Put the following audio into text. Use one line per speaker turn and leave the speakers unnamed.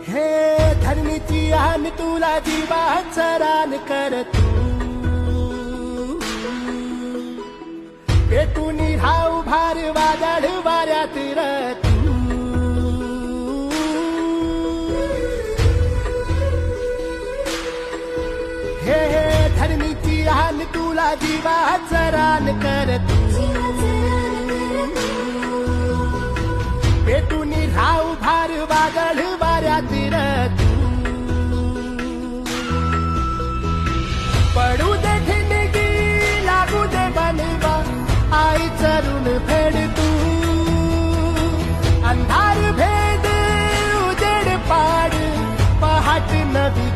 हे धरणीची आन तुला जीवाचं रान कर तू पेटून राहू भार वादळ वाऱ्यात र तू हे धरणीची आन तुला जीवाचं रान कर तू पेटून राहू भार वादळ वाऱ्यात र तू पडू दे ठिणगी लागू दे बनवा आई चरून फेड तू अंधार भेद उजेड पाड पहाट नवी